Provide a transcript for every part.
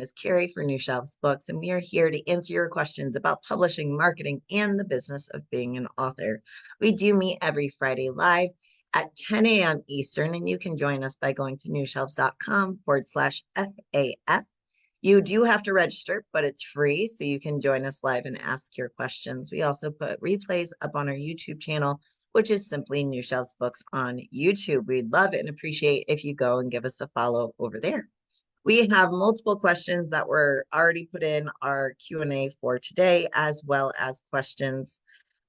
is Keri for New Shelves Books, and we are here to answer your questions about publishing, marketing, and the business of being an author. We do meet every Friday live at 10 a.m. Eastern, and you can join us by going to newshelves.com/FAF. You do have to register, but it's free, so you can join us live and ask your questions. We also put replays up on our YouTube channel, which is simply New Shelves Books on YouTube. We'd love it and appreciate if you go and give us a follow over there. We have multiple questions that were already put in our Q&A for today, as well as questions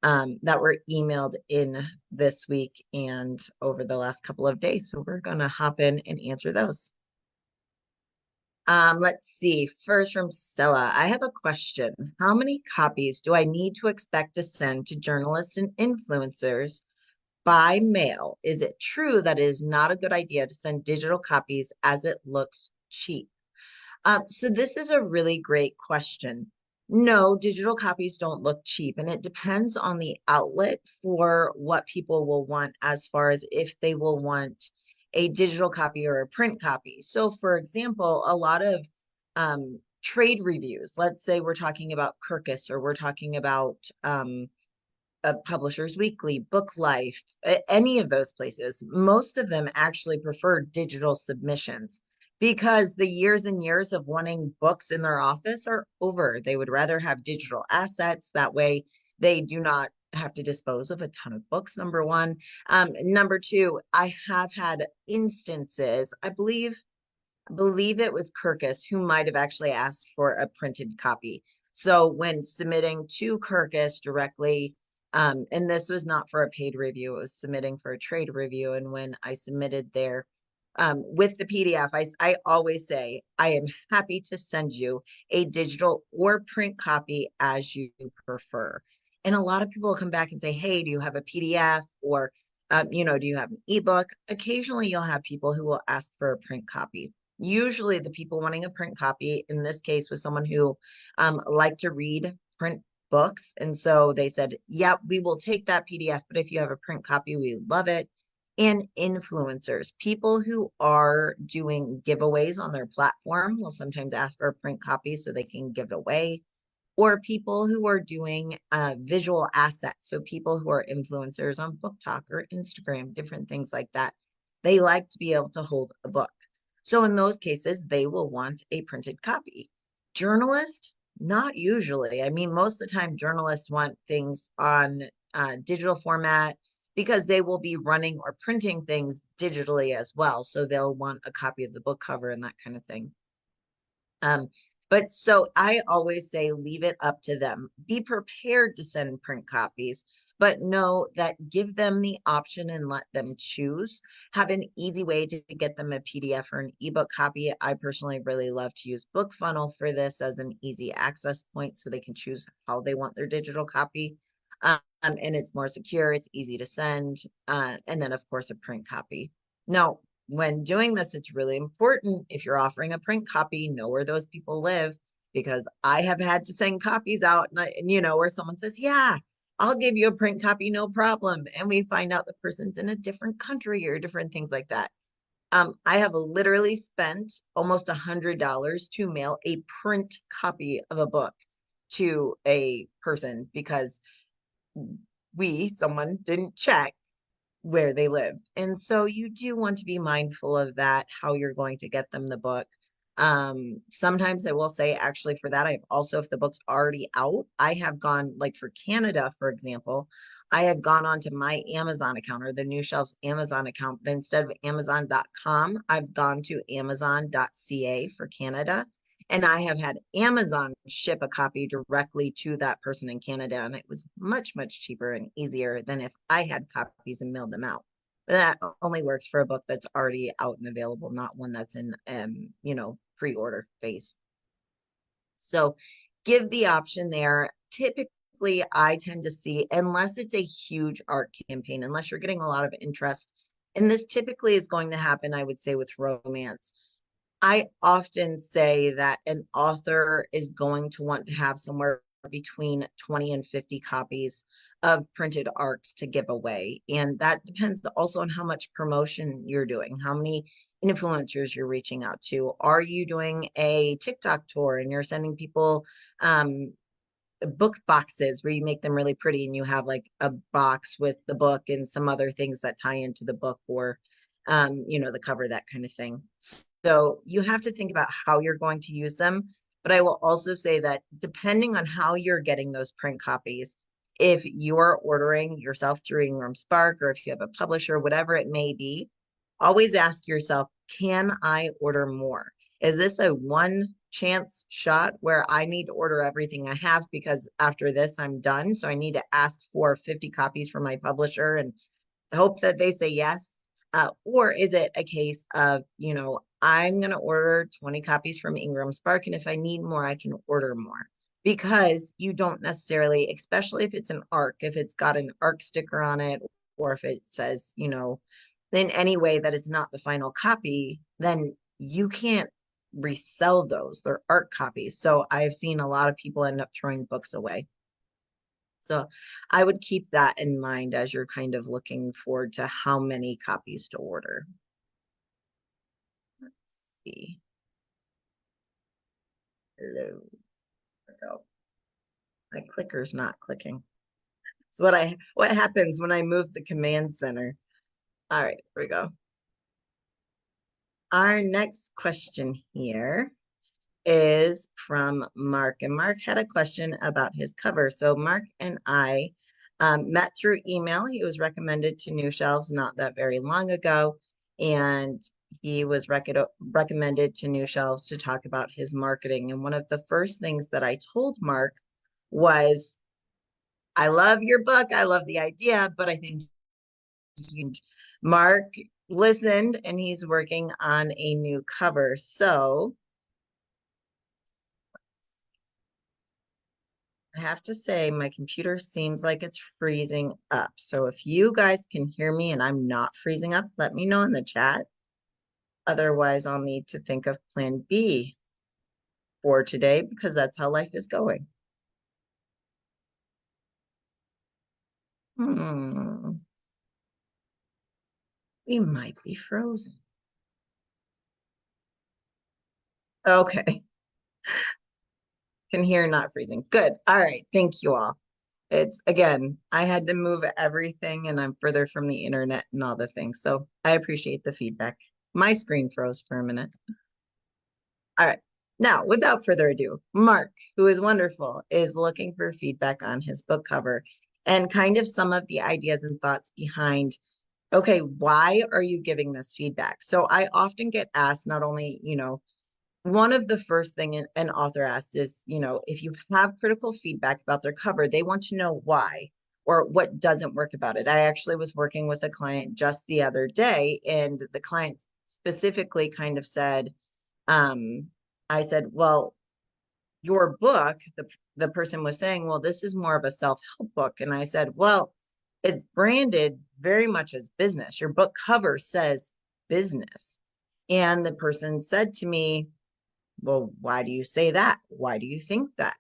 that were emailed in this week and over the last couple of days. So we're going to hop in and answer those. Let's see. First from Stella, I have a question. How many copies do I need to expect to send to journalists and influencers by mail? Is it true that it is not a good idea to send digital copies as it looks cheap? So this is a really great question. No, digital copies don't look cheap, and it depends on the outlet for what people will want as far as if they will want a digital copy or a print copy. So for example, a lot of trade reviews, let's say we're talking about Kirkus or we're talking about Publishers Weekly, Book Life, any of those places, most of them actually prefer digital submissions because the years and years of wanting books in their office are over. They would rather have digital assets. That way they do not have to dispose of a ton of books, number one. Number two, I have had instances, I believe it was Kirkus who might have actually asked for a printed copy. So when submitting to Kirkus directly, and this was not for a paid review, it was submitting for a trade review. And when I submitted there with the PDF, I always say, I am happy to send you a digital or print copy as you prefer. And a lot of people will come back and say, hey, do you have a PDF or, do you have an ebook? Occasionally you'll have people who will ask for a print copy. Usually the people wanting a print copy, in this case, was someone who liked to read print books. And so they said, yeah, we will take that PDF, but if you have a print copy, we love it. And influencers, people who are doing giveaways on their platform will sometimes ask for a print copy so they can give it away. Or people who are doing visual assets. So people who are influencers on Book Talk or Instagram, different things like that. They like to be able to hold a book. So in those cases, they will want a printed copy. Journalists, not usually. I mean, most of the time, journalists want things on digital format because they will be running or printing things digitally as well. So they'll want a copy of the book cover and that kind of thing. But so I always say, leave it up to them. Be prepared to send print copies, but know that give them the option and let them choose. Have an easy way to get them a PDF or an ebook copy. I personally really love to use BookFunnel for this as an easy access point so they can choose how they want their digital copy. And it's more secure, it's easy to send. And then of course, a print copy. Now, when doing this, it's really important if you're offering a print copy, know where those people live, because I have had to send copies out and where someone says, yeah, I'll give you a print copy, no problem. And we find out the person's in a different country or different things like that. I have literally spent almost $100 to mail a print copy of a book to a person because someone didn't check where they live. And so you do want to be mindful of that, how you're going to get them the book. Sometimes I will say, actually, for that, I've also, if the book's already out, I have gone, like for Canada, for example, I have gone onto my Amazon account or the New Shelves Amazon account, but instead of Amazon.com, I've gone to Amazon.ca for Canada. And I have had Amazon ship a copy directly to that person in Canada. And it was much, much cheaper and easier than if I had copies and mailed them out. But that only works for a book that's already out and available, not one that's in, pre-order phase. So give the option there. Typically, I tend to see, unless it's a huge art campaign, unless you're getting a lot of interest, and this typically is going to happen, I would say, with romance. I often say that an author is going to want to have somewhere between 20 and 50 copies of printed arcs to give away. And that depends also on how much promotion you're doing, how many influencers you're reaching out to? Are you doing a TikTok tour and you're sending people book boxes where you make them really pretty and you have like a box with the book and some other things that tie into the book, or the cover, that kind of thing. So you have to think about how you're going to use them. But I will also say that depending on how you're getting those print copies, if you're ordering yourself through Ingram Spark, or if you have a publisher, whatever it may be, always ask yourself, can I order more? Is this a one chance shot where I need to order everything I have because after this I'm done? So I need to ask for 50 copies from my publisher and hope that they say yes. Or is it a case of, I'm going to order 20 copies from Ingram Spark, and if I need more, I can order more? Because you don't necessarily, especially if it's an ARC, if it's got an ARC sticker on it, or if it says, in any way that it's not the final copy, then you can't resell those. They're ARC copies. So I've seen a lot of people end up throwing books away. So I would keep that in mind as you're kind of looking forward to how many copies to order. Let's see. Hello. My clicker's not clicking. It's what happens when I move the command center. All right, here we go. Our next question here is from Mark, and Mark had a question about his cover. So Mark and I met through email. He was recommended to New Shelves not that very long ago, and he was recommended to New Shelves to talk about his marketing. And one of the first things that I told Mark was, I love your book, I love the idea, but I think Mark listened and he's working on a new cover. So I have to say, my computer seems like it's freezing up. So if you guys can hear me and I'm not freezing up, let me know in the chat. Otherwise, I'll need to think of plan B for today because that's how life is going. We might be frozen. Okay. Can hear, not freezing. Good. All right. Thank you all. It's again, I had to move everything and I'm further from the internet and all the things. So I appreciate the feedback. My screen froze for a minute. All right. Now, without further ado, Mark, who is wonderful, is looking for feedback on his book cover and kind of some of the ideas and thoughts behind, okay, why are you giving this feedback? So I often get asked not only, one of the first thing an author asks is, if you have critical feedback about their cover, they want to know why or what doesn't work about it. I actually was working with a client just the other day, and the client specifically kind of said, I said, well, your book, the person was saying, well, this is more of a self-help book. And I said, well, it's branded very much as business. Your book cover says business. And the person said to me, well, why do you say that? Why do you think that?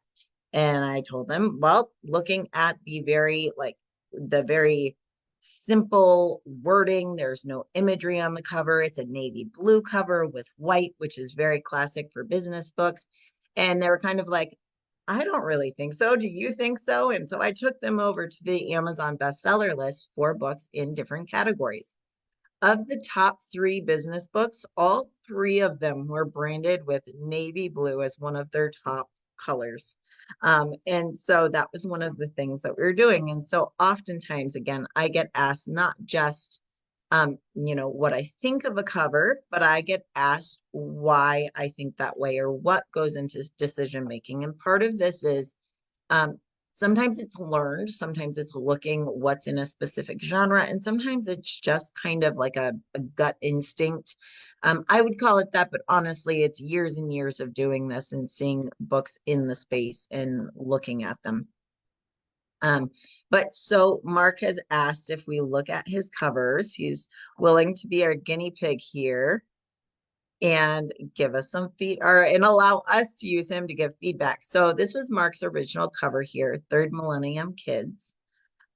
And I told them, well, looking at the very simple wording, there's no imagery on the cover. It's a navy blue cover with white, which is very classic for business books. And they were kind of like, I don't really think so. Do you think so? And so I took them over to the Amazon bestseller list for books in different categories. Of the top 3 business books, all 3 of them were branded with navy blue as one of their top colors. And so that was one of the things that we were doing. And so oftentimes, again, I get asked not just, what I think of a cover, but I get asked why I think that way or what goes into decision making. And part of this is sometimes it's learned, sometimes it's looking what's in a specific genre, and sometimes it's just kind of like a gut instinct. I would call it that, but honestly, it's years and years of doing this and seeing books in the space and looking at them. But so Mark has asked if we look at his covers. He's willing to be our guinea pig here and give us some and allow us to use him to give feedback. So this was Mark's original cover here, Third Millennium Kids.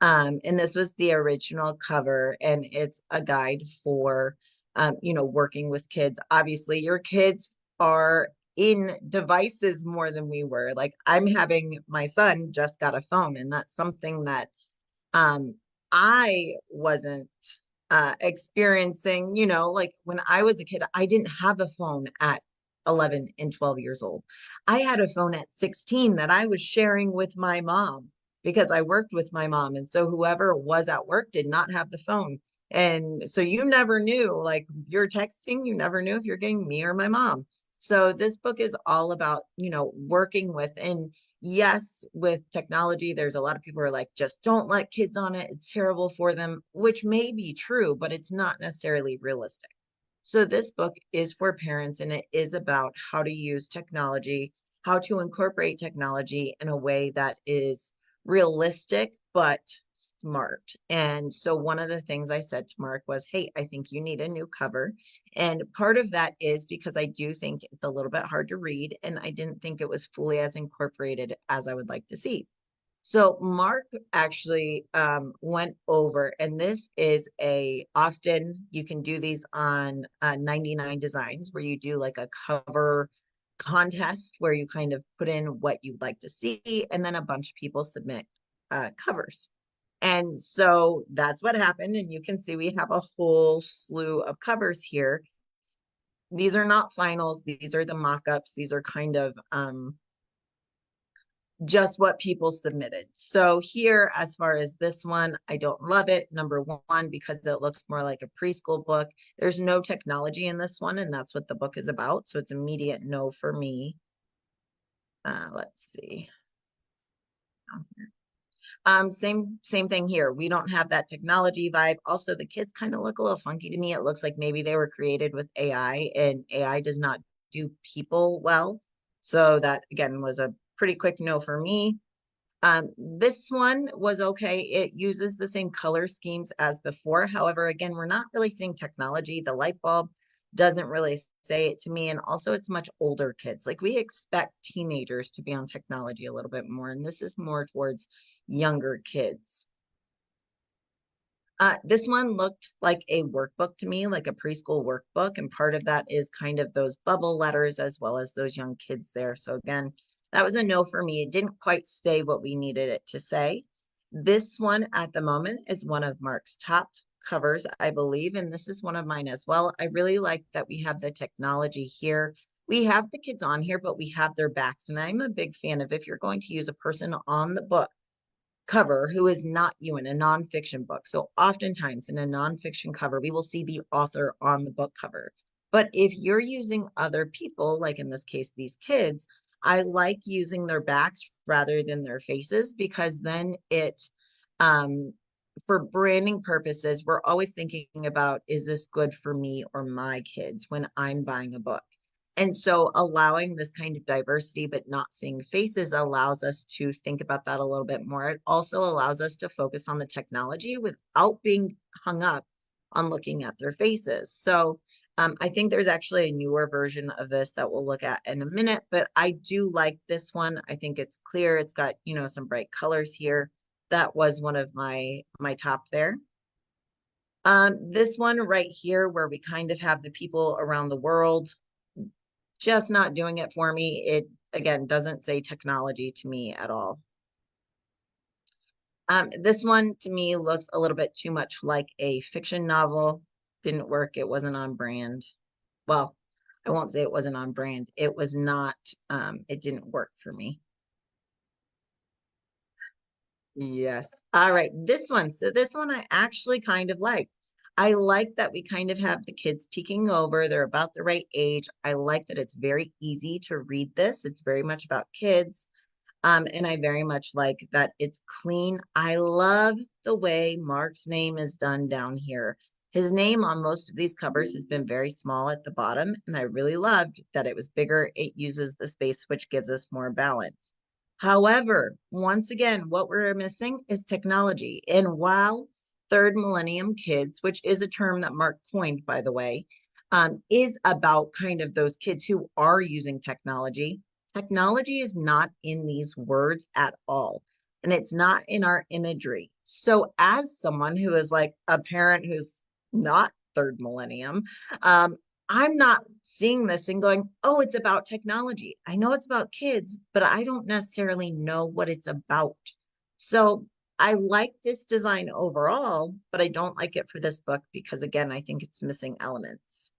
And this was the original cover, and it's a guide for working with kids. Obviously, your kids are in devices more than we were. Like my son just got a phone, and that's something that um, I wasn't experiencing, like when I was a kid, I didn't have a phone at 11 and 12 years old. I had a phone at 16 that I was sharing with my mom because I worked with my mom. And so whoever was at work did not have the phone. And so you never knew, like you're texting, you never knew if you're getting me or my mom. So this book is all about, working with, and yes, with technology, there's a lot of people who are like, just don't let kids on it. It's terrible for them, which may be true, but it's not necessarily realistic. So this book is for parents, and it is about how to use technology, how to incorporate technology in a way that is realistic, but smart. And so one of the things I said to Mark was, hey, I think you need a new cover. And part of that is because I do think it's a little bit hard to read, and I didn't think it was fully as incorporated as I would like to see. So Mark actually went over, and this is often you can do these on 99 Designs, where you do like a cover contest where you kind of put in what you'd like to see, and then a bunch of people submit covers. And so that's what happened. And you can see we have a whole slew of covers here. These are not finals. These are the mock-ups. These are kind of just what people submitted. So here, as far as this one, I don't love it. Number one, because it looks more like a preschool book. There's no technology in this one, and that's what the book is about. So it's immediate no for me. Let's see. Same thing here. We don't have that technology vibe. Also, the kids kind of look a little funky to me. It looks like maybe they were created with AI, and AI does not do people well. So that again was a pretty quick no for me. This one was okay. It uses the same color schemes as before. However, again, we're not really seeing technology. The light bulb doesn't really say it to me. And also it's much older kids. Like we expect teenagers to be on technology a little bit more. And this is more towards younger kids. This one looked like a workbook to me, like a preschool workbook. And part of that is kind of those bubble letters as well as those young kids there. So again, that was a no for me. It didn't quite say what we needed it to say. This one at the moment is one of Mark's top covers, I believe, and this is one of mine as well. I really like that we have the technology here. We have the kids on here, but we have their backs. And I'm a big fan of, if you're going to use a person on the book cover who is not you in a nonfiction book. So oftentimes in a nonfiction cover, we will see the author on the book cover. But if you're using other people, like in this case, these kids, I like using their backs rather than their faces, because then um, for branding purposes, we're always thinking about, is this good for me or my kids when I'm buying a book? And so allowing this kind of diversity, but not seeing faces, allows us to think about that a little bit more. It also allows us to focus on the technology without being hung up on looking at their faces. So I think there's actually a newer version of this that we'll look at in a minute, but I do like this one. I think it's clear. It's got, some bright colors here. That was one of my top there. This one right here, where we kind of have the people around the world, just not doing it for me. It, again, doesn't say technology to me at all. This one to me looks a little bit too much like a fiction novel. Didn't work. It wasn't on brand. Well, I won't say it wasn't on brand. It was not, it didn't work for me. Yes. All right. This one. So this one I actually kind of like. I like that we kind of have the kids peeking over. They're about the right age. I like that it's very easy to read this. It's very much about kids. And I very much like that it's clean. I love the way Mark's name is done down here. His name on most of these covers has been very small at the bottom, and I really loved that it was bigger. It uses the space, which gives us more balance. However, once again, what we're missing is technology. And while third millennium kids, which is a term that Mark coined, by the way, is about kind of those kids who are using technology. Technology is not in these words at all, and it's not in our imagery. So, as someone who is like a parent who's not third millennium. Um, I'm not seeing this and going, oh, it's about technology. I know it's about kids, but I don't necessarily know what it's about. So I like this design overall, but I don't like it for this book because, again, I think it's missing elements.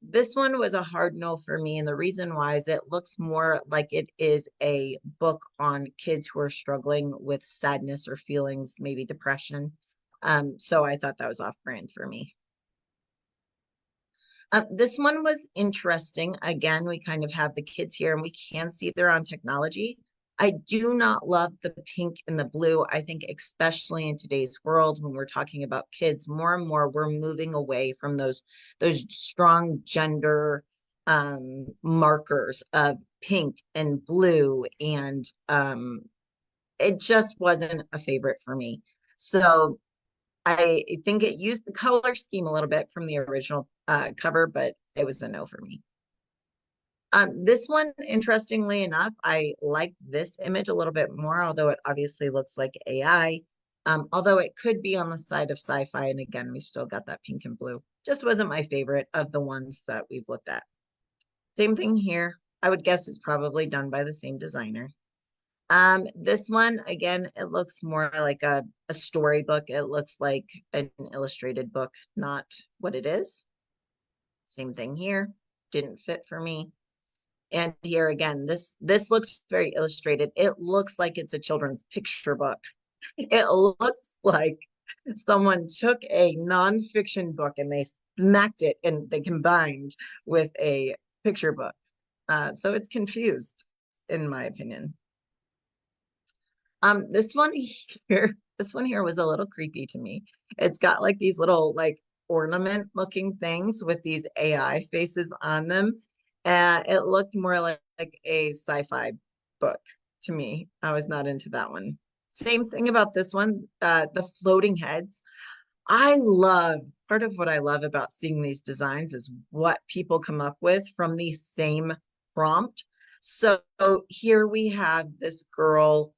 This one was a hard no for me, and the reason why is it looks more like it is a book on kids who are struggling with sadness or feelings, maybe depression. So I thought that was off brand for me. This one was interesting. Again, we kind of have the kids here and we can see they're on technology. I do not love the pink and the blue. I think, especially in today's world, when we're talking about kids, more and more we're moving away from those strong gender markers of pink and blue, and it just wasn't a favorite for me. So I think it used the color scheme a little bit from the original cover, but it was a no for me. This one, interestingly enough, I like this image a little bit more, although it obviously looks like AI. Although it could be on the side of sci-fi, and again, we've still got that pink and blue. Just wasn't my favorite of the ones that we've looked at. Same thing here. I would guess it's probably done by the same designer. This one, again, it looks more like a storybook. It looks like an illustrated book, not what it is. Same thing here. Didn't fit for me. And here again, this looks very illustrated. It looks like it's a children's picture book. It looks like someone took a nonfiction book and they smacked it and they combined with a picture book. So it's confused, in my opinion. This one here, this one here was a little creepy to me. It's got like these little like ornament looking things with these AI faces on them. It looked more like a sci-fi book to me. I was not into that one. Same thing about this one, the floating heads. I love part of what I love about seeing these designs is what people come up with from the same prompt. So here we have this girl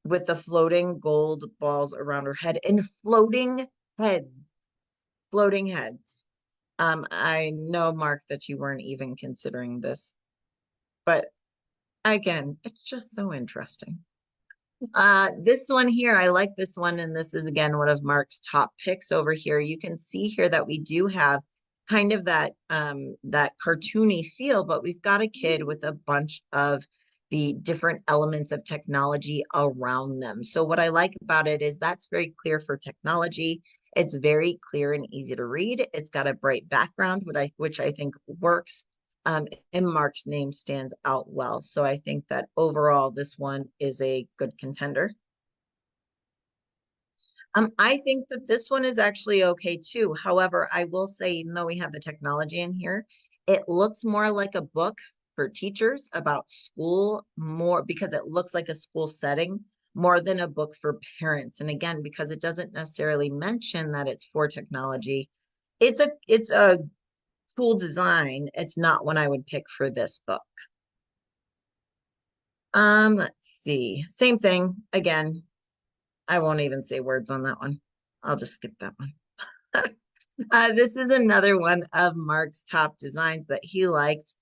with the floating gold balls around her head and heads, floating heads. I know, Mark, that you weren't even considering this, but again, it's just so interesting. This one here, I like this one, and this is again one of Mark's top picks over here. You can see here that we do have kind of that cartoony feel, but we've got a kid with a bunch of the different elements of technology around them. So what I like about it is that's very clear for technology. It's very clear and easy to read. It's got a bright background, which I think works, and Mark's name stands out well. So I think that overall, this one is a good contender. I think that this one is actually okay too. However, I will say, even though we have the technology in here, it looks more like a book for teachers about school more because it looks like a school setting more than a book for parents. And again, because it doesn't necessarily mention that it's for technology, it's a cool design. It's not one I would pick for this book. Let's see. Same thing. Again, I won't even say words on that one. I'll just skip that one. This is another one of Mark's top designs that he liked.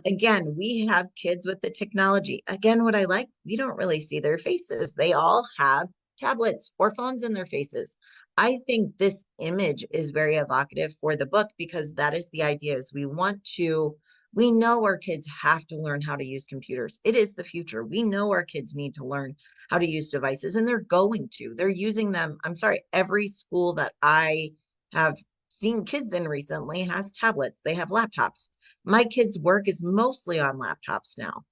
Again, we have kids with the technology. Again, what I like, we don't really see their faces. They all have tablets or phones in their faces. I think this image is very evocative for the book because that is the idea is we know our kids have to learn how to use computers. It is the future. We know our kids need to learn how to use devices and they're going to. They're using them. I'm sorry, every school that I have seen kids in recently has tablets. They have laptops. My kids' work is mostly on laptops now.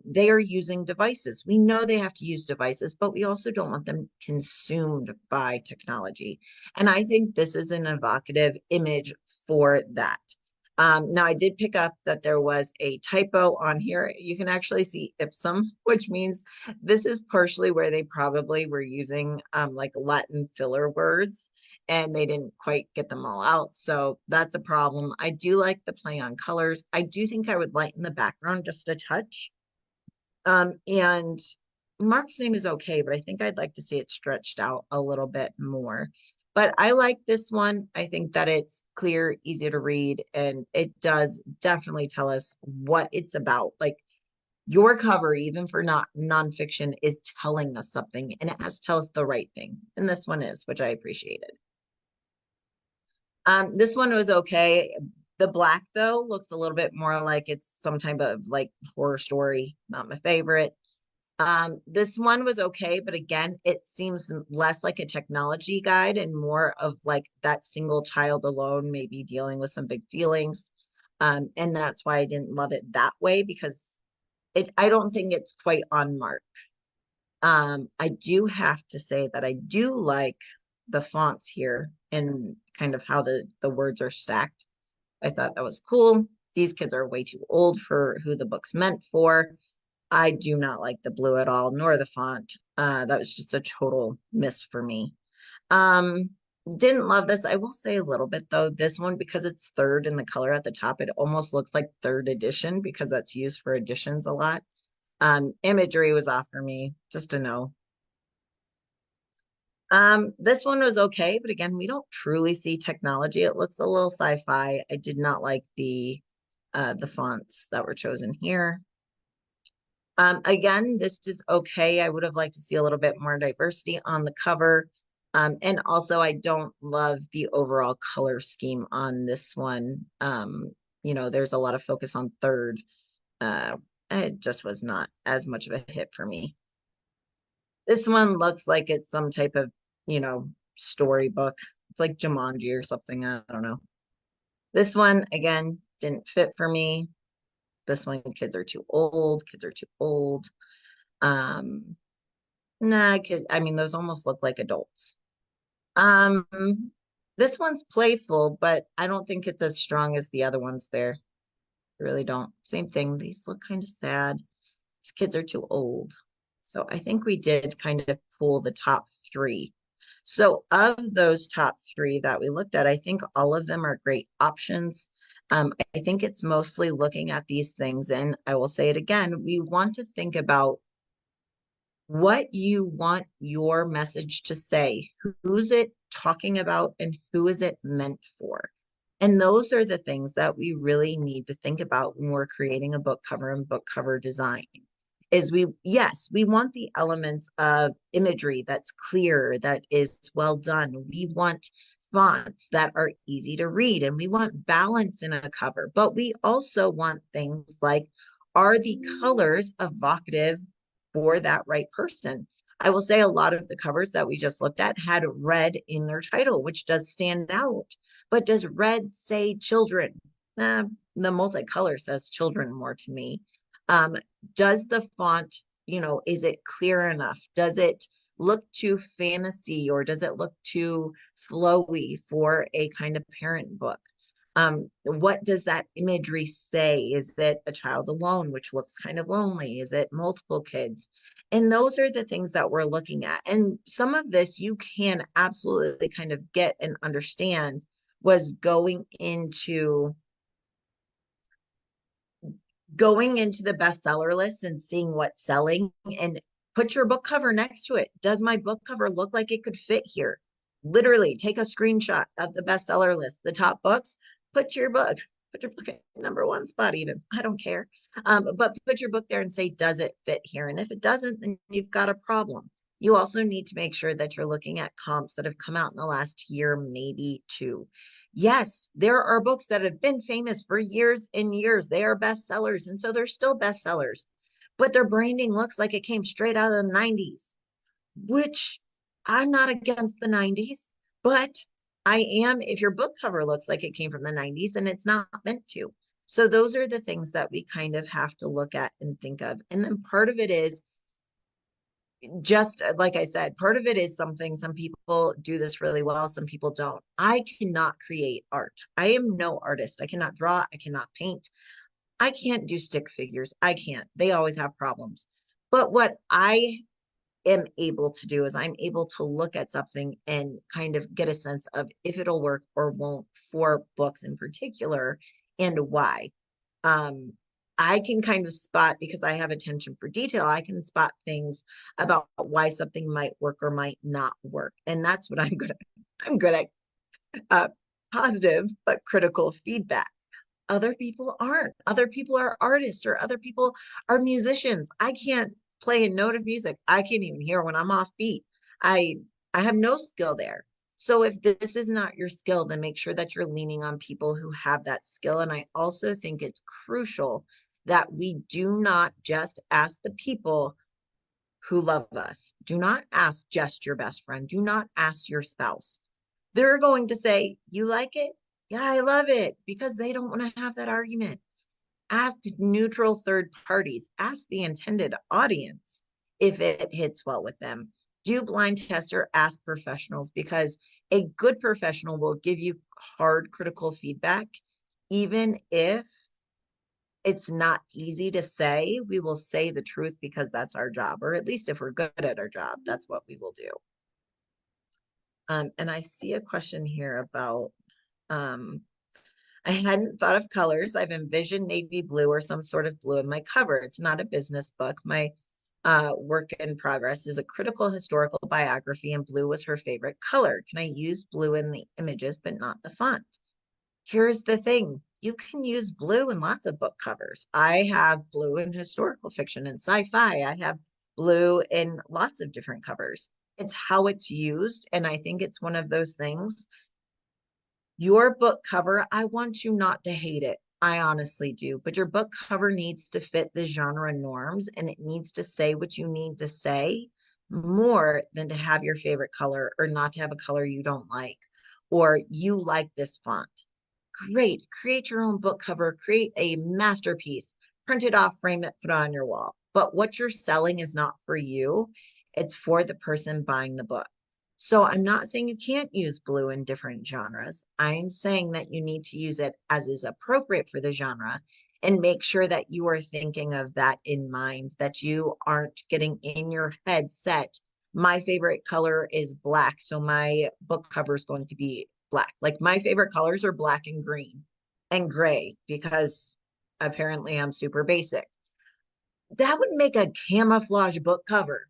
They are using devices. We know they have to use devices, but we also don't want them consumed by technology. And I think this is an evocative image for that. Now, I did pick up that there was a typo on here. You can actually see ipsum, which means this is partially where they probably were using like Latin filler words and they didn't quite get them all out. So that's a problem. I do like the play on colors. I do think I would lighten the background just a touch. And Mark's name is okay, but I think I'd like to see it stretched out a little bit more. But I like this one. I think that it's clear, easy to read, and it does definitely tell us what it's about. Like your cover, even for not nonfiction, is telling us something, and it has to tell us the right thing. And this one is, which I appreciated. This one was okay. The black though looks a little bit more like it's some type of like horror story. Not my favorite. This one was okay, but again, it seems less like a technology guide and more of like that single child alone, maybe dealing with some big feelings. And that's why I didn't love it that way because I don't think it's quite on mark. I do have to say that I do like the fonts here and kind of how the words are stacked. I thought that was cool. These kids are way too old for who the book's meant for. I do not like the blue at all, nor the font. That was just a total miss for me. Um, didn't love this. I will say a little bit though, this one, because it's third in the color at the top, it almost looks like third edition because that's used for editions a lot. Imagery was off for me, just a no. This one was okay, but again, we don't truly see technology. It looks a little sci-fi. I did not like the fonts that were chosen here. Again, this is okay. I would have liked to see a little bit more diversity on the cover. And also I don't love the overall color scheme on this one. There's a lot of focus on third. Uh, it just was not as much of a hit for me. This one looks like it's some type of, storybook. It's like Jumanji or something. I don't know. This one, again, didn't fit for me. This one, kids are too old. Kids are too old. Um, nah, I mean, those almost look like adults. Um, this one's playful, but I don't think it's as strong as the other ones there. I really don't. Same thing. These look kind of sad. These kids are too old. So I think we did kind of pull the top three. So of those top three that we looked at, I think all of them are great options. I think it's mostly looking at these things, and I will say it again, we want to think about what you want your message to say. Who's it talking about and who is it meant for? And those are the things that we really need to think about when we're creating a book cover and book cover design. Yes, we want the elements of imagery that's clear, that is well done. We want fonts that are easy to read, and we want balance in a cover, but we also want things like, are the colors evocative for that right person? I will say a lot of the covers that we just looked at had red in their title, which does stand out. But does red say children? The multicolor says children more to me. Um, does the font, is it clear enough? Does it look too fantasy or does it look too flowy for a kind of parent book? What does that imagery say? Is it a child alone, which looks kind of lonely? Is it multiple kids? And those are the things that we're looking at. And some of this you can absolutely kind of get and understand was going into the bestseller list and seeing what's selling and put your book cover next to it. Does my book cover look like it could fit here? Literally take a screenshot of the bestseller list, the top books, put your book at number one spot even. I don't care. But put your book there and say, does it fit here? And if it doesn't, then you've got a problem. You also need to make sure that you're looking at comps that have come out in the last year, maybe two. Yes, there are books that have been famous for years and years. They are bestsellers, and so they're still bestsellers, but their branding looks like it came straight out of the 90s, which I'm not against the 90s, but I am if your book cover looks like it came from the 90s and it's not meant to. So those are the things that we kind of have to look at and think of. And then part of it is just like I said, part of it is something some people do this really well, some people don't. I cannot create art. I am no artist. I cannot draw, I cannot paint. I can't do stick figures. I can't. They always have problems. But what I am able to do is I'm able to look at something and kind of get a sense of if it'll work or won't for books in particular and why. Um, I can kind of spot because I have attention for detail, I can spot things about why something might work or might not work. And that's what I'm good at. I'm good at uh, positive but critical feedback. Other people aren't. Other people are artists or other people are musicians. I can't play a note of music. I can't even hear when I'm off beat. I I have no skill there. So if this is not your skill, then make sure that you're leaning on people who have that skill. And I also think it's crucial that we do not just ask the people who love us. Do not ask just your best friend. Do not ask your spouse. They're going to say, "You like it? Yeah, I love it," because they don't want to have that argument. Ask neutral third parties, ask the intended audience if it hits well with them. Do blind tests or ask professionals because a good professional will give you hard critical feedback, even if it's not easy to say. We will say the truth because that's our job, or at least if we're good at our job, that's what we will do. And I see a question here about um, I hadn't thought of colors. I've envisioned navy blue or some sort of blue in my cover. It's not a business book. My work in progress is a critical historical biography, and blue was her favorite color. Can I use blue in the images, but not the font? Here's the thing. You can use blue in lots of book covers. I have blue in historical fiction and sci-fi. I have blue in lots of different covers. It's how it's used. And I think it's one of those things. Your book cover, I want you not to hate it. I honestly do. But your book cover needs to fit the genre norms and it needs to say what you need to say more than to have your favorite color or not to have a color you don't like or you like this font. Great. Create your own book cover, create a masterpiece, print it off, frame it, put it on your wall. But what you're selling is not for you, it's for the person buying the book. So I'm not saying you can't use blue in different genres. I'm saying that you need to use it as is appropriate for the genre and make sure that you are thinking of that in mind, that you aren't getting in your head set. My favorite color is black, so my book cover is going to be black. Like my favorite colors are black and green and gray because apparently I'm super basic. That would make a camouflage book cover.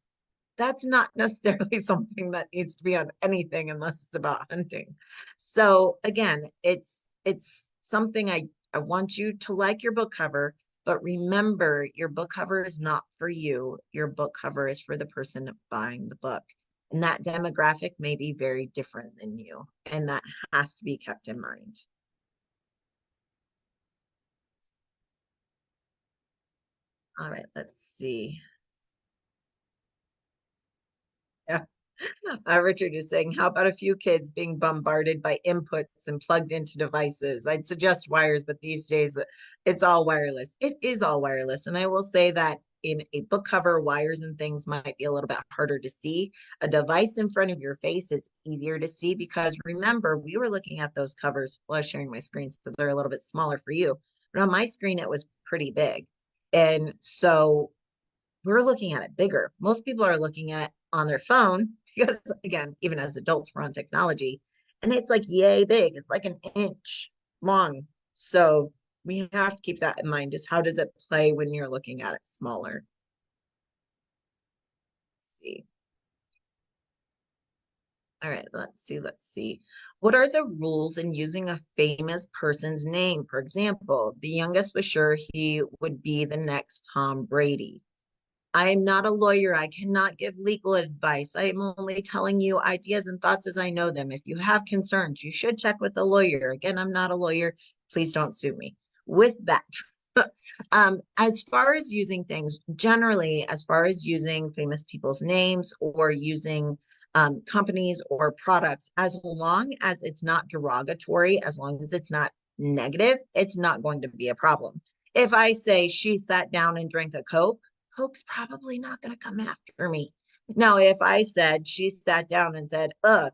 That's not necessarily something that needs to be on anything unless it's about hunting. So again, it's something I want you to like your book cover, but remember your book cover is not for you. Your book cover is for the person buying the book. And that demographic may be very different than you, and that has to be kept in mind. All right, let's see. Yeah. Richard is saying, how about a few kids being bombarded by inputs and plugged into devices? I'd suggest wires, but these days it's all wireless. It is all wireless. And I will say that in a book cover, wires and things might be a little bit harder to see. A device in front of your face is easier to see because remember, we were looking at those covers while I was sharing my screen, so they're a little bit smaller for you. But on my screen, it was pretty big. And so we're looking at it bigger. Most people are looking at it on their phone because, again, even as adults, we're on technology and it's like yay big. It's like an inch long. So we have to keep that in mind. Is how does it play when you're looking at it smaller? Let's see. All right, let's see. Let's see. What are the rules in using a famous person's name? For example, the youngest was sure he would be the next Tom Brady. I am not a lawyer. I cannot give legal advice. I am only telling you ideas and thoughts as I know them. If you have concerns, you should check with a lawyer. Again, I'm not a lawyer. Please don't sue me. With that, as far as using things, generally, as far as using famous people's names or using companies or products, as long as it's not derogatory, as long as it's not negative, it's not going to be a problem. If I say she sat down and drank a Coke, Coke's probably not going to come after me. Now, if I said she sat down and said,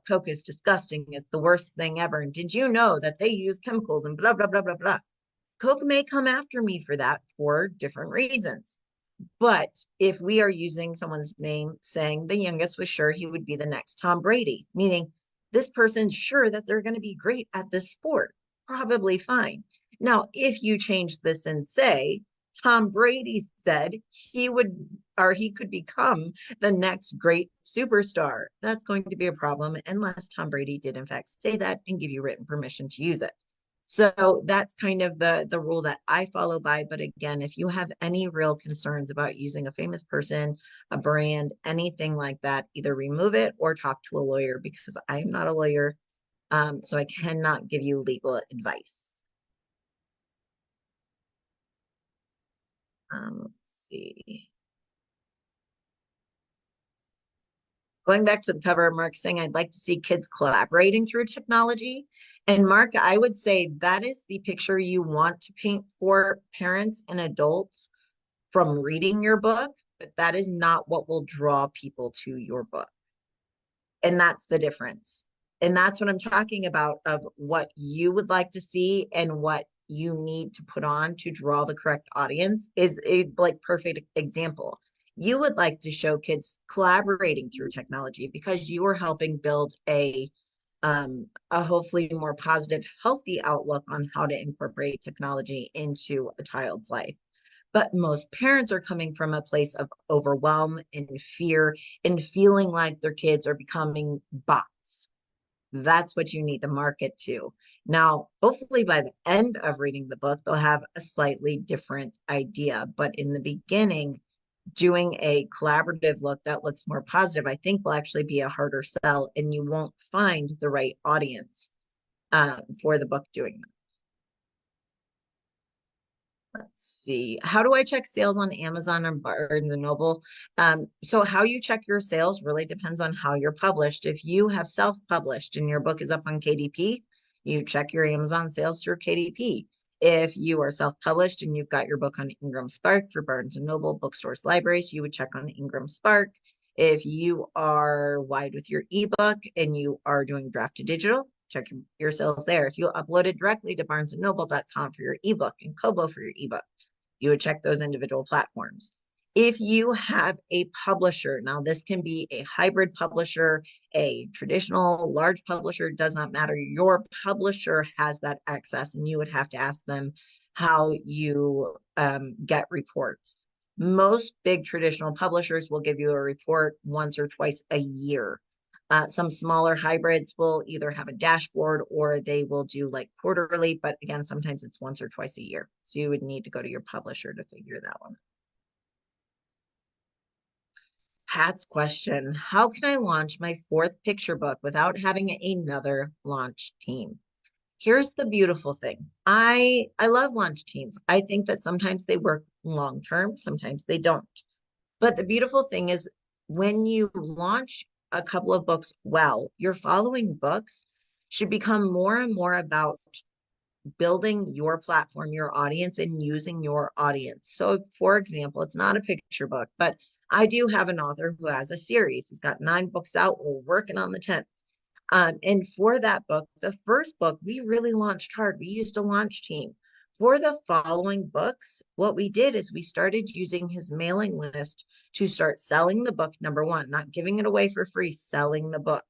Coke is disgusting, it's the worst thing ever. And did you know that they use chemicals and blah, blah, blah, blah, blah? Coke may come after me for that for different reasons. But if we are using someone's name saying the youngest was sure he would be the next Tom Brady, meaning this person's sure that they're going to be great at this sport, probably fine. Now, if you change this and say Tom Brady said he would, or he could become the next great superstar. That's going to be a problem unless Tom Brady did in fact say that and give you written permission to use it. So that's kind of the rule that I follow by. But again, if you have any real concerns about using a famous person, a brand, anything like that, either remove it or talk to a lawyer, because I am not a lawyer. So I cannot give you legal advice. Let's see. Going back to the cover, Mark saying, I'd like to see kids collaborating through technology. And Mark, I would say that is the picture you want to paint for parents and adults from reading your book, but that is not what will draw people to your book. And that's the difference. And that's what I'm talking about, of what you would like to see and what you need to put on to draw the correct audience is a like perfect example. You would like to show kids collaborating through technology because you are helping build a hopefully more positive, healthy outlook on how to incorporate technology into a child's life. But most parents are coming from a place of overwhelm and fear and feeling like their kids are becoming bots. That's what you need to market to. Now, hopefully by the end of reading the book, they'll have a slightly different idea. But in the beginning, doing a collaborative look that looks more positive, I think will actually be a harder sell, and you won't find the right audience for the book doing that. Let's see. How do I check sales on Amazon or Barnes and Noble? So how you check your sales really depends on how you're published. If you have self-published and your book is up on KDP, you check your Amazon sales through KDP. If you are self-published and you've got your book on Ingram Spark for Barnes and Noble, bookstores, libraries, you would check on Ingram Spark. If you are wide with your ebook and you are doing draft to digital, check your sales there. If you upload it directly to barnesandnoble.com for your ebook and Kobo for your ebook, you would check those individual platforms. If you have a publisher, now this can be a hybrid publisher, a traditional large publisher, does not matter. Your publisher has that access, and you would have to ask them how you get reports. Most big traditional publishers will give you a report once or twice a year. Some smaller hybrids will either have a dashboard or they will do like quarterly, but again, sometimes it's once or twice a year. So you would need to go to your publisher to figure that one. Pat's question, how can I launch my 4th picture book without having another launch team? Here's the beautiful thing. I love launch teams. I think that sometimes they work long term, sometimes they don't. But the beautiful thing is when you launch a couple of books well, your following books should become more and more about building your platform, your audience, and using your audience. So, for example, it's not a picture book, but I do have an author who has a series. He's got 9 books out. We're working on the 10th. And for that book, the first book, we really launched hard. We used a launch team. For the following books, what we did is we started using his mailing list to start selling the book, number one, not giving it away for free, selling the book.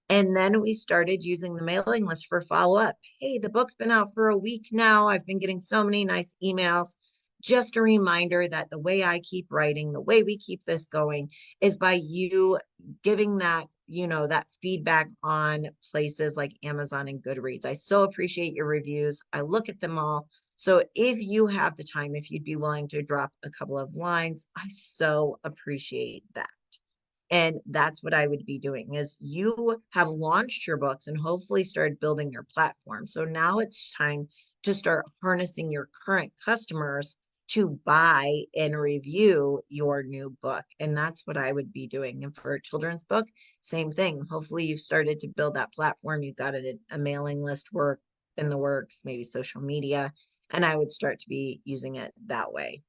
And then we started using the mailing list for follow up. Hey, the book's been out for a week now. I've been getting so many nice emails. Just a reminder that the way I keep writing, the way we keep this going is by you giving that, that feedback on places like Amazon and Goodreads. I so appreciate your reviews. I look at them all. So if you have the time, if you'd be willing to drop a couple of lines, I so appreciate that. And that's what I would be doing is you have launched your books and hopefully started building your platform. So now it's time to start harnessing your current customers to buy and review your new book. And that's what I would be doing. And for a children's book, same thing. Hopefully you've started to build that platform. You've got a mailing list work in the works, maybe social media. And I would start to be using it that way.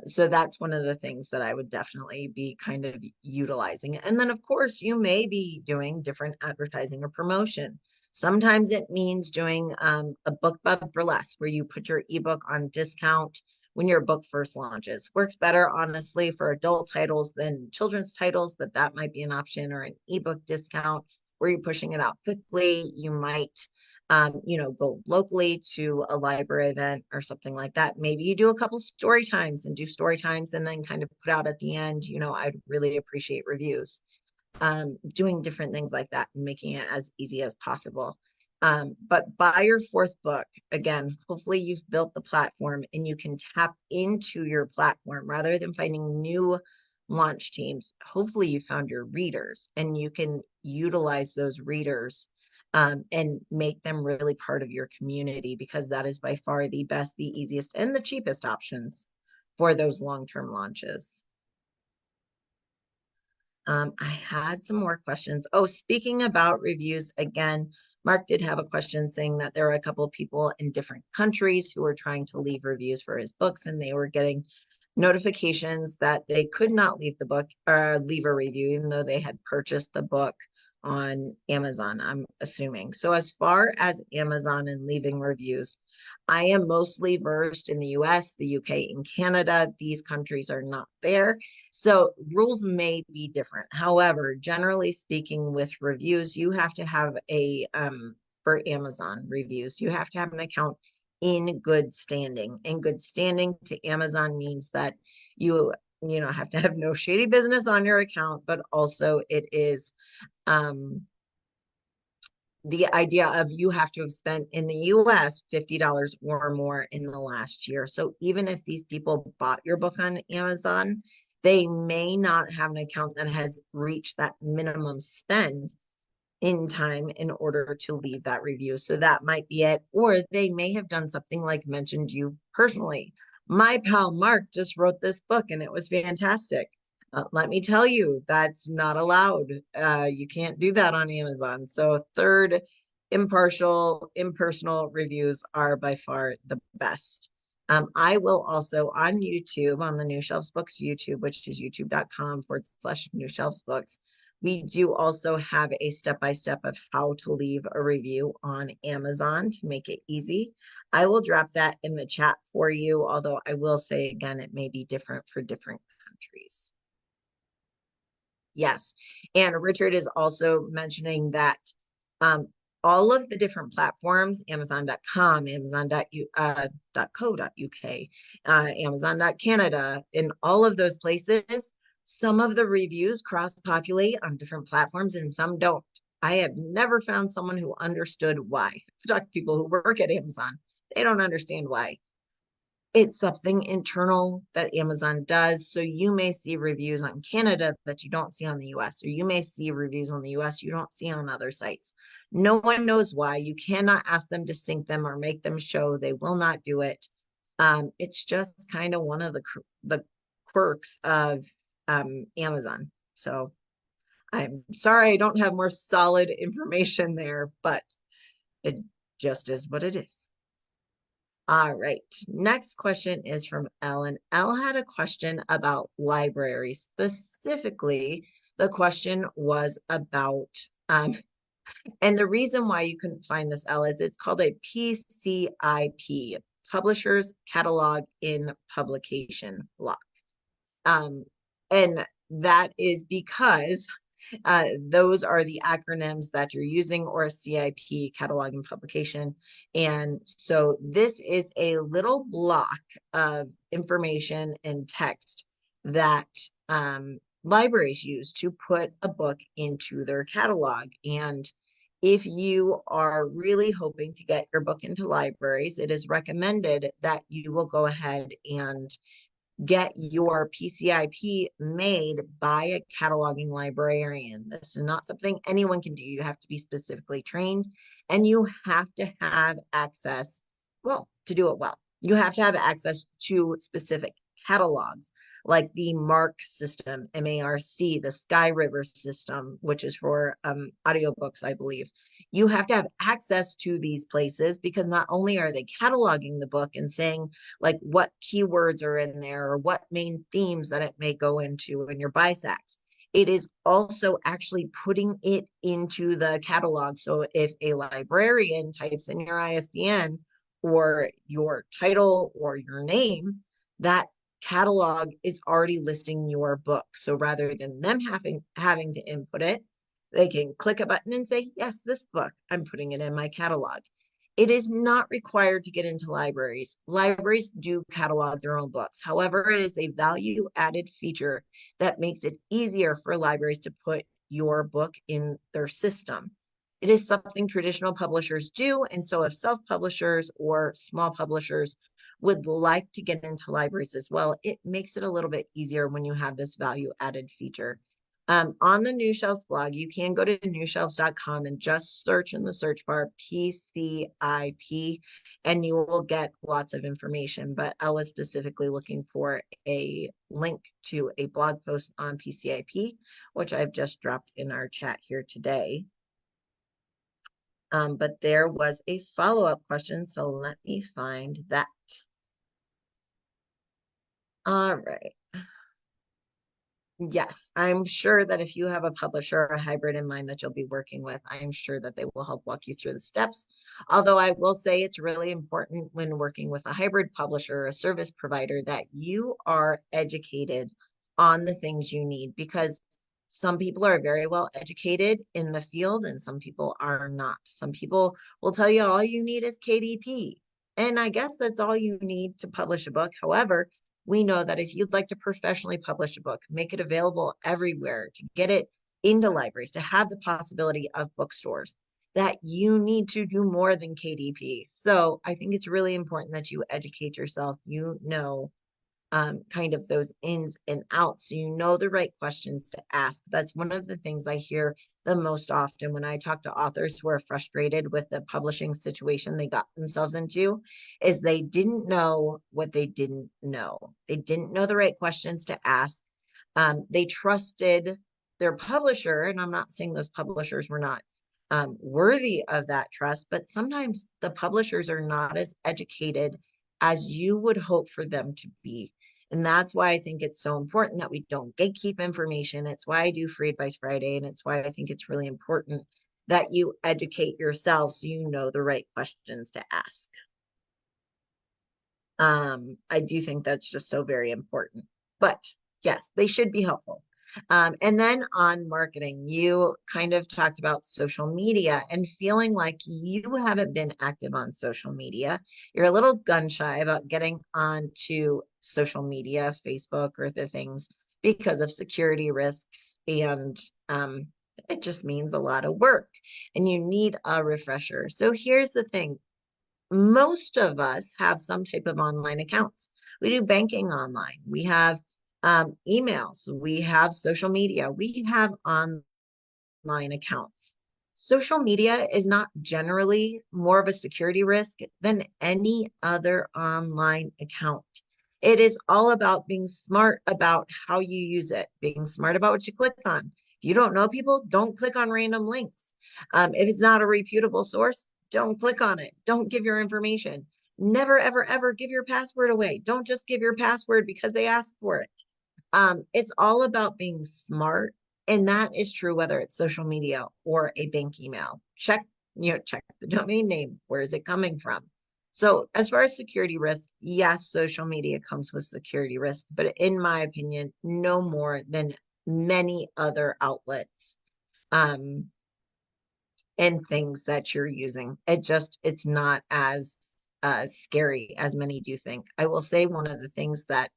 So that's one of the things that I would definitely be kind of utilizing. And then, of course, you may be doing different advertising or promotion. Sometimes it means doing a book bub for less, where you put your ebook on discount when your book first launches. Works better, honestly, for adult titles than children's titles, but that might be an option, or an ebook discount where you're pushing it out quickly. You might Go locally to a library event or something like that. Maybe you do a couple story times and do story times and then kind of put out at the end, I'd really appreciate reviews. Doing different things like that and making it as easy as possible. But by your fourth book, again, hopefully you've built the platform and you can tap into your platform rather than finding new launch teams. Hopefully you found your readers and you can utilize those readers and make them really part of your community, because that is by far the best, the easiest, and the cheapest options for those long-term launches. I had some more questions. Oh, speaking about reviews, again, Mark did have a question saying that there are a couple of people in different countries who were trying to leave reviews for his books, and they were getting notifications that they could not leave the book or leave a review, even though they had purchased the book on Amazon, I'm assuming. So as far as Amazon and leaving reviews, I am mostly versed in the US, the UK, and Canada. These countries are not there. So rules may be different. However, generally speaking, with reviews, you have to have for Amazon reviews, you have to have an account in good standing. In good standing to Amazon means that you have to have no shady business on your account, but also it is the idea of you have to have spent in the US $50 or more in the last year. So even if these people bought your book on Amazon, they may not have an account that has reached that minimum spend in time in order to leave that review. So that might be it. Or they may have done something like mentioned you personally. My pal Mark just wrote this book and it was fantastic. Let me tell you, that's not allowed. You can't do that on Amazon. So third, impersonal reviews are by far the best. I will also on YouTube, on the New Shelves Books YouTube, which is youtube.com/New Shelves Books. We do also have a step-by-step of how to leave a review on Amazon to make it easy. I will drop that in the chat for you, although I will say again, it may be different for different countries. Yes. And Richard is also mentioning that all of the different platforms, Amazon.com, Amazon.co.uk, Amazon.canada, in all of those places, some of the reviews cross-populate on different platforms and some don't. I have never found someone who understood why. I've talked to people who work at Amazon. They don't understand why. It's something internal that Amazon does. So you may see reviews on Canada that you don't see on the US, or you may see reviews on the US you don't see on other sites. No one knows why. You cannot ask them to sync them or make them show. They will not do it. It's just kind of one of the quirks of Amazon. So I'm sorry I don't have more solid information there, but it just is what it is. All right, next question is from Ellen. Elle had a question about libraries. Specifically, the question was about, and the reason why you couldn't find this, Elle, is it's called a PCIP, Publishers Catalog in Publication Lock. And that is because those are the acronyms that you're using, or a CIP, catalog and publication. And so this is a little block of information and text that libraries use to put a book into their catalog. And if you are really hoping to get your book into libraries, it is recommended that you will go ahead and get your PCIP made by a cataloging librarian. This is not something anyone can do. You have to be specifically trained and you have to have access, well, to do it well. You have to have access to specific catalogs like the MARC system, M-A-R-C, the Sky River system, which is for audiobooks, I believe. You have to have access to these places because not only are they cataloging the book and saying like what keywords are in there or what main themes that it may go into in your BISACs, it is also actually putting it into the catalog. So if a librarian types in your ISBN or your title or your name, that catalog is already listing your book. So rather than them having to input it, they can click a button and say, yes, this book, I'm putting it in my catalog. It is not required to get into libraries. Libraries do catalog their own books. However, it is a value added feature that makes it easier for libraries to put your book in their system. It is something traditional publishers do. And so if self-publishers or small publishers would like to get into libraries as well, it makes it a little bit easier when you have this value added feature. On the New Shelves blog, you can go to newshelves.com and just search in the search bar PCIP, and you will get lots of information. But I was specifically looking for a link to a blog post on PCIP, which I've just dropped in our chat here today. But there was a follow-up question, so let me find that. All right. Yes, I'm sure that if you have a publisher or a hybrid in mind that you'll be working with, I'm sure that they will help walk you through the steps. Although I will say it's really important when working with a hybrid publisher or a service provider that you are educated on the things you need, because some people are very well educated in the field and some people are not. Some people will tell you all you need is KDP. And I guess that's all you need to publish a book. However, we know that if you'd like to professionally publish a book, make it available everywhere, to get it into libraries, to have the possibility of bookstores, that you need to do more than KDP. So I think it's really important that you educate yourself, kind of those ins and outs, so you know the right questions to ask. That's one of the things I hear the most often when I talk to authors who are frustrated with the publishing situation they got themselves into, is they didn't know what they didn't know. They didn't know the right questions to ask. They trusted their publisher, and I'm not saying those publishers were not worthy of that trust, but sometimes the publishers are not as educated as you would hope for them to be. And that's why I think it's so important that we don't gatekeep information. It's why I do Free Advice Friday. And it's why I think it's really important that you educate yourself so you know the right questions to ask. I do think that's just so very important. But yes, they should be helpful. And then on marketing, you kind of talked about social media and feeling like you haven't been active on social media. You're a little gun shy about getting onto social media, Facebook, or the things because of security risks. And it just means a lot of work and you need a refresher. So here's the thing. Most of us have some type of online accounts. We do banking online. We have emails. We have social media. We have online accounts. Social media is not generally more of a security risk than any other online account. It is all about being smart about how you use it, being smart about what you click on. If you don't know people, don't click on random links. If it's not a reputable source, don't click on it. Don't give your information. Never, ever, ever give your password away. Don't just give your password because they ask for it. It's all about being smart. And that is true whether it's social media or a bank email. Check the domain name. Where is it coming from? So as far as security risk, yes, social media comes with security risk, but in my opinion, no more than many other outlets. And things that you're using. It's not as scary as many do think. I will say one of the things that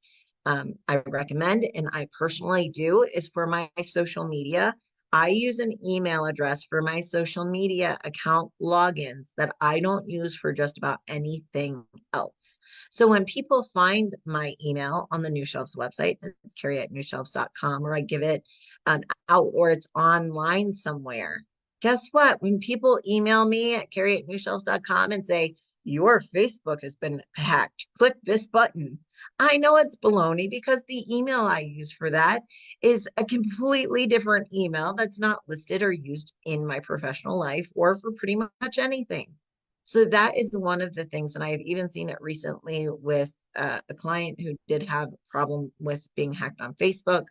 I recommend and I personally do is for my social media, I use an email address for my social media account logins that I don't use for just about anything else. So when people find my email on the New Shelves website, it's Keri@newshelves.com, or I give it out or it's online somewhere. Guess what? When people email me at Keri@newshelves.com and say, your Facebook has been hacked, click this button, I know it's baloney because the email I use for that is a completely different email that's not listed or used in my professional life or for pretty much anything. So that is one of the things, and I've even seen it recently with a client who did have a problem with being hacked on Facebook,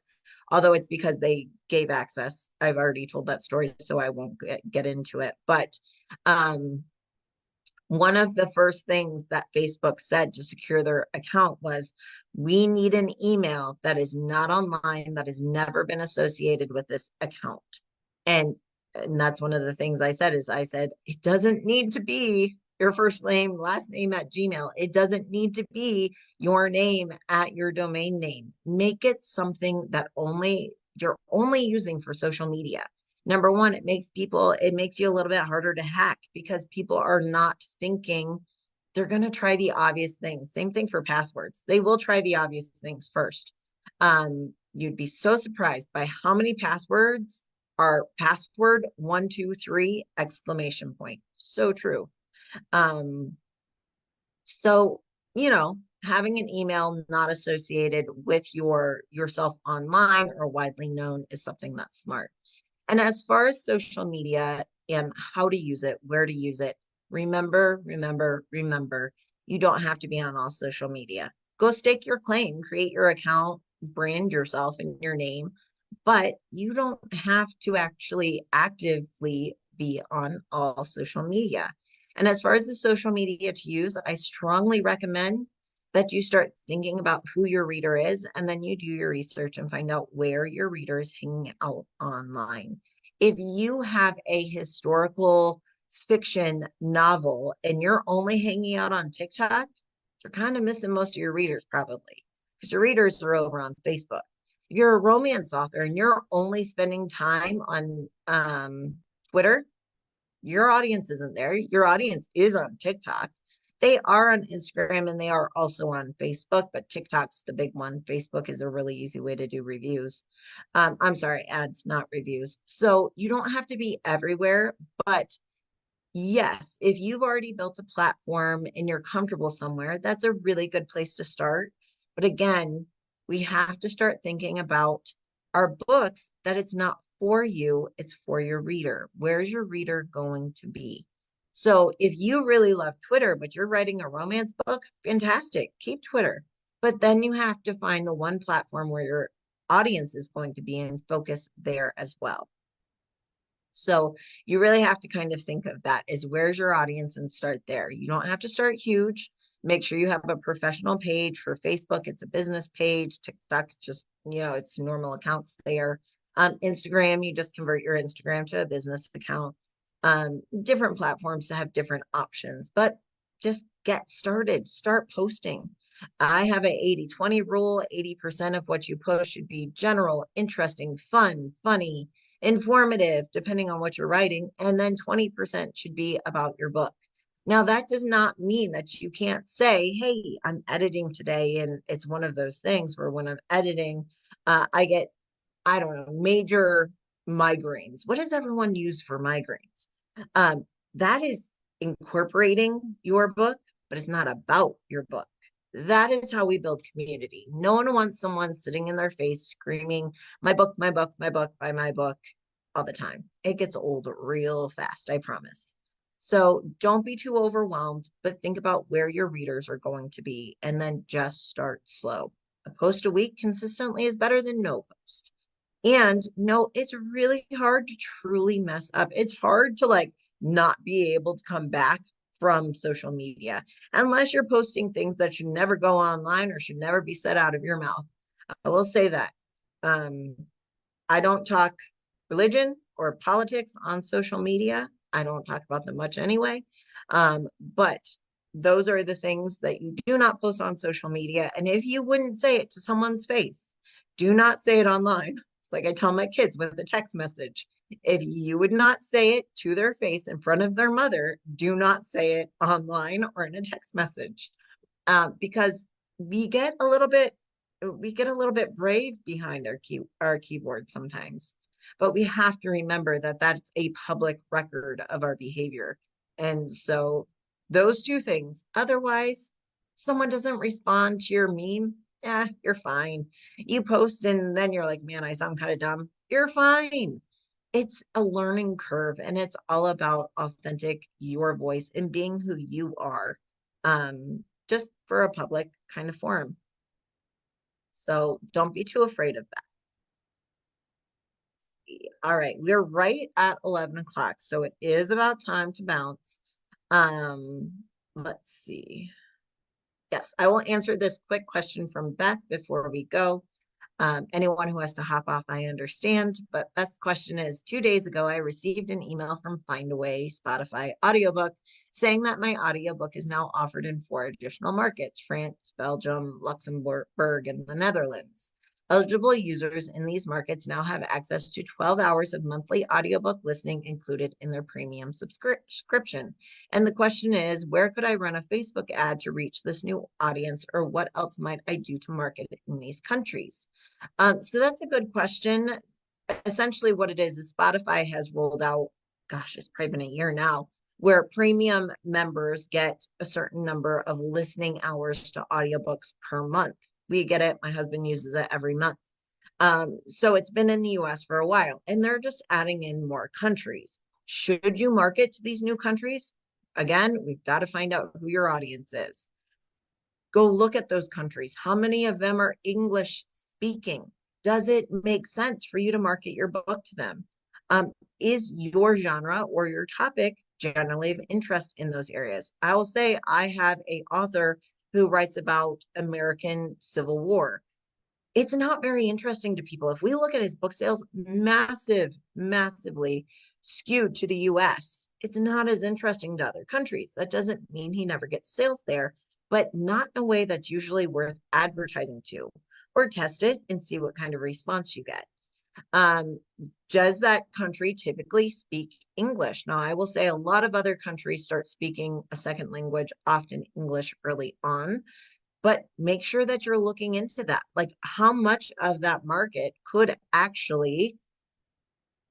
although it's because they gave access. I've already told that story, so I won't get into it. But one of the first things that Facebook said to secure their account was, we need an email that is not online, that has never been associated with this account. And that's one of the things I said is I said, it doesn't need to be your first name, last name at Gmail. It doesn't need to be your name at your domain name. Make it something that you're only using for social media. Number one, it makes you a little bit harder to hack because people are not thinking they're going to try the obvious things. Same thing for passwords. They will try the obvious things first. You'd be so surprised by how many passwords are password 123 exclamation point. So true. Um, so, having an email not associated with yourself online or widely known is something that's smart. And as far as social media and how to use it, where to use it, remember, you don't have to be on all social media. Go stake your claim, create your account, brand yourself and your name, but you don't have to actually actively be on all social media. And as far as the social media to use, I strongly recommend that you start thinking about who your reader is, and then you do your research and find out where your reader is hanging out online. If you have a historical fiction novel and you're only hanging out on TikTok, you're kind of missing most of your readers probably, because your readers are over on Facebook. If you're a romance author and you're only spending time on Twitter, your audience isn't there. Your audience is on TikTok. They are on Instagram and they are also on Facebook, but TikTok's the big one. Facebook is a really easy way to do reviews. I'm sorry, ads, not reviews. So you don't have to be everywhere, but yes, if you've already built a platform and you're comfortable somewhere, that's a really good place to start. But again, we have to start thinking about our books that it's not for you, it's for your reader. Where's your reader going to be? So if you really love Twitter, but you're writing a romance book, fantastic, keep Twitter. But then you have to find the one platform where your audience is going to be and focus there as well. So you really have to kind of think of that as where's your audience and start there. You don't have to start huge. Make sure you have a professional page for Facebook. It's a business page. TikTok's just, it's normal accounts there. Instagram, you just convert your Instagram to a business account. Different platforms to have different options, but just get started, start posting. I have a 80-20 rule. 80% of what you post should be general, interesting, fun, funny, informative, depending on what you're writing, and then 20% should be about your book. Now, that does not mean that you can't say, hey, I'm editing today. And it's one of those things where when I'm editing, I get, I don't know, major migraines. What does everyone use for migraines? That is incorporating your book, but it's not about your book. That is how we build community. No one wants someone sitting in their face screaming, my book, my book, my book, by my book all the time. It gets old real fast, I promise. So don't be too overwhelmed, but think about where your readers are going to be and then just start slow. A post a week consistently is better than no post. And no, it's really hard to truly mess up. It's hard to not be able to come back from social media unless you're posting things that should never go online or should never be said out of your mouth. I will say that. I don't talk religion or politics on social media. I don't talk about them much anyway. But those are the things that you do not post on social media. And if you wouldn't say it to someone's face, do not say it online. It's like I tell my kids with a text message. If you would not say it to their face in front of their mother, do not say it online or in a text message. Because we get a little bit brave behind our keyboard sometimes, but we have to remember that that's a public record of our behavior. And so those two things, otherwise someone doesn't respond to your meme, you're fine. You post and then you're like, man, I sound kind of dumb, you're fine. It's a learning curve and it's all about authentic your voice and being who you are, just for a public kind of forum. So don't be too afraid of that. All right, we're right at 11 o'clock, so it is about time to bounce. Let's see. Yes, I will answer this quick question from Beth before we go. Anyone who has to hop off, I understand. But best question is 2 days ago, I received an email from Findaway Spotify audiobook saying that my audiobook is now offered in 4 additional markets: France, Belgium, Luxembourg, and the Netherlands. Eligible users in these markets now have access to 12 hours of monthly audiobook listening included in their premium subscription. And the question is, where could I run a Facebook ad to reach this new audience, or what else might I do to market it in these countries? So that's a good question. Essentially, what it is Spotify has rolled out, gosh, it's probably been a year now, where premium members get a certain number of listening hours to audiobooks per month. We get it. My husband uses it every month. So it's been in the US for a while, and they're just adding in more countries. Should you market to these new countries? Again, we've got to find out who your audience is. Go look at those countries. How many of them are English speaking? Does it make sense for you to market your book to them? Is your genre or your topic generally of interest in those areas? I will say I have an author who writes about American Civil War. It's not very interesting to people. If we look at his book sales, massively skewed to the US. It's not as interesting to other countries. That doesn't mean he never gets sales there, but not in a way that's usually worth advertising to. Or test it and see what kind of response you get. Does that country typically speak English? Now, I will say a lot of other countries start speaking a second language, often English, early on, but make sure that you're looking into that. Like, how much of that market could actually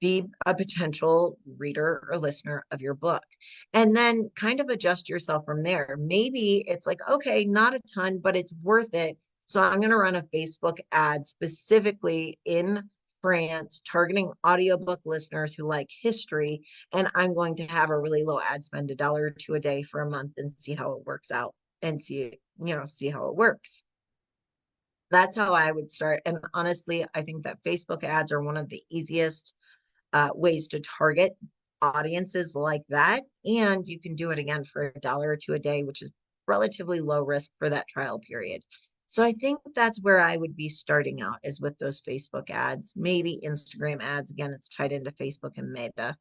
be a potential reader or listener of your book? And then kind of adjust yourself from there. Maybe it's like, okay, not a ton, but it's worth it. So I'm going to run a Facebook ad specifically in France, targeting audiobook listeners who like history. And I'm going to have a really low ad spend, $1 or $2 a day for a month, and see how it works out, and see how it works. That's how I would start. And honestly, I think that Facebook ads are one of the easiest ways to target audiences like that. And you can do it again for $1 or $2 a day, which is relatively low risk for that trial period. So I think that's where I would be starting out, is with those Facebook ads, maybe Instagram ads. Again, it's tied into Facebook and Meta.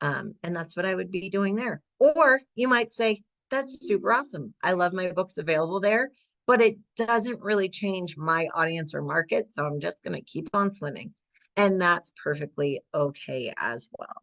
And that's what I would be doing there. Or you might say, that's super awesome. I love my books available there, but it doesn't really change my audience or market. So I'm just going to keep on swimming. And that's perfectly okay as well.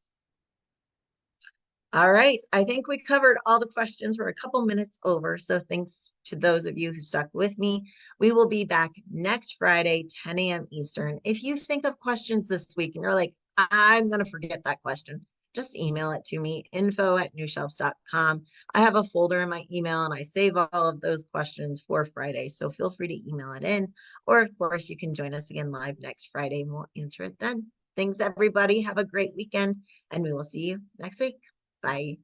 All right. I think we covered all the questions. We're a couple minutes over. So thanks to those of you who stuck with me. We will be back next Friday, 10 a.m. Eastern. If you think of questions this week and you're like, I'm going to forget that question, just email it to me, info@newshelves.com. I have a folder in my email and I save all of those questions for Friday. So feel free to email it in. Or, of course, you can join us again live next Friday and we'll answer it then. Thanks, everybody. Have a great weekend, and we will see you next week. Bye.